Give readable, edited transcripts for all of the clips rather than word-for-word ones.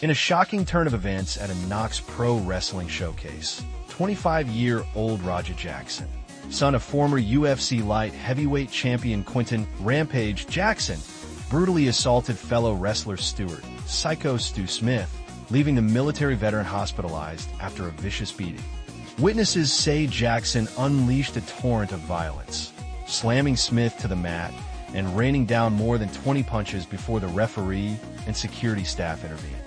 In a shocking turn of events at a Knox Pro Wrestling showcase, 25-year-old Raja Jackson, son of former UFC light heavyweight champion Quinton "Rampage" Jackson, brutally assaulted fellow wrestler Stewart Syko Stu Smith, leaving the military veteran hospitalized after a vicious beating. Witnesses say Jackson unleashed a torrent of violence, slamming Smith to the mat and raining down more than 20 punches before the referee and security staff intervened.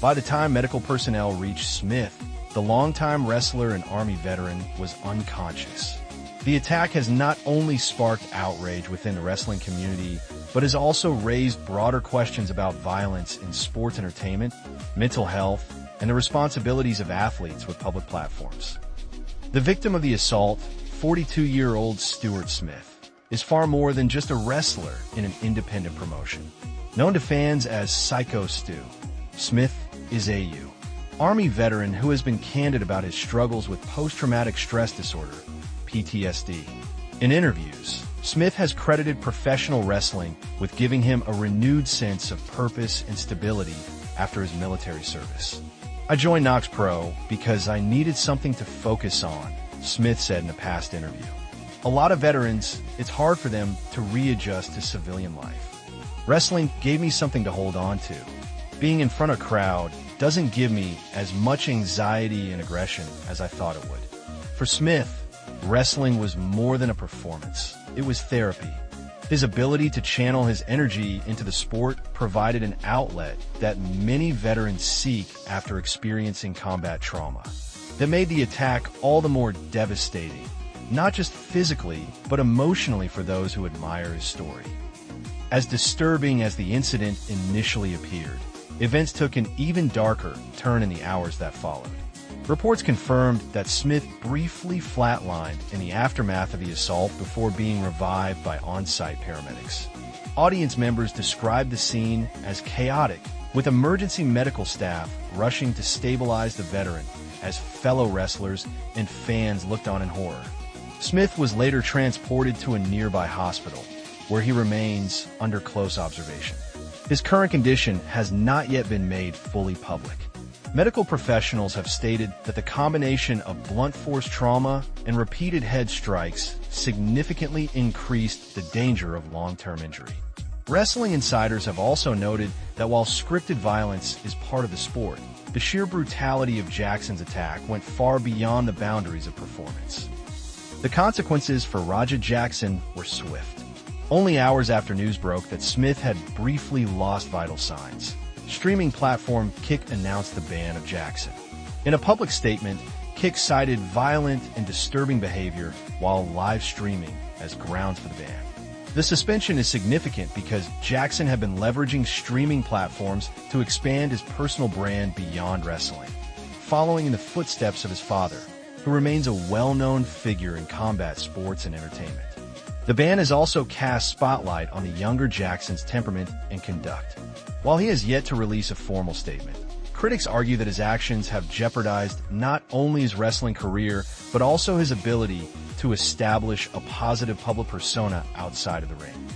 By the time medical personnel reached Smith, the longtime wrestler and Army veteran was unconscious. The attack has not only sparked outrage within the wrestling community, but has also raised broader questions about violence in sports entertainment, mental health, and the responsibilities of athletes with public platforms. The victim of the assault, 42-year-old Stewart Smith, is far more than just a wrestler in an independent promotion. Known to fans as Syko Stu, Smith is a Army veteran who has been candid about his struggles with post-traumatic stress disorder, PTSD. In interviews, Smith has credited professional wrestling with giving him a renewed sense of purpose and stability after his military service. "I joined Knox Pro because I needed something to focus on," Smith said in a past interview. "A lot of veterans, it's hard for them to readjust to civilian life. Wrestling gave me something to hold on to. Being in front of a crowd doesn't give me as much anxiety and aggression as I thought it would." For Smith, wrestling was more than a performance. It was therapy. His ability to channel his energy into the sport provided an outlet that many veterans seek after experiencing combat trauma. That made the attack all the more devastating, not just physically, but emotionally for those who admire his story. As disturbing as the incident initially appeared, events took an even darker turn in the hours that followed. Reports confirmed that Smith briefly flatlined in the aftermath of the assault before being revived by on-site paramedics. Audience members described the scene as chaotic, with emergency medical staff rushing to stabilize the veteran as fellow wrestlers and fans looked on in horror. Smith was later transported to a nearby hospital, where he remains under close observation. His current condition has not yet been made fully public. Medical professionals have stated that the combination of blunt force trauma and repeated head strikes significantly increased the danger of long-term injury. Wrestling insiders have also noted that while scripted violence is part of the sport, the sheer brutality of Jackson's attack went far beyond the boundaries of performance. The consequences for Raja Jackson were swift. Only hours after news broke that Smith had briefly lost vital signs, streaming platform Kick announced the ban of Jackson. In a public statement, Kick cited violent and disturbing behavior while live streaming as grounds for the ban. The suspension is significant because Jackson had been leveraging streaming platforms to expand his personal brand beyond wrestling, following in the footsteps of his father, who remains a well-known figure in combat sports and entertainment. The ban has also cast spotlight on the younger Jackson's temperament and conduct. While he has yet to release a formal statement, critics argue that his actions have jeopardized not only his wrestling career, but also his ability to establish a positive public persona outside of the ring.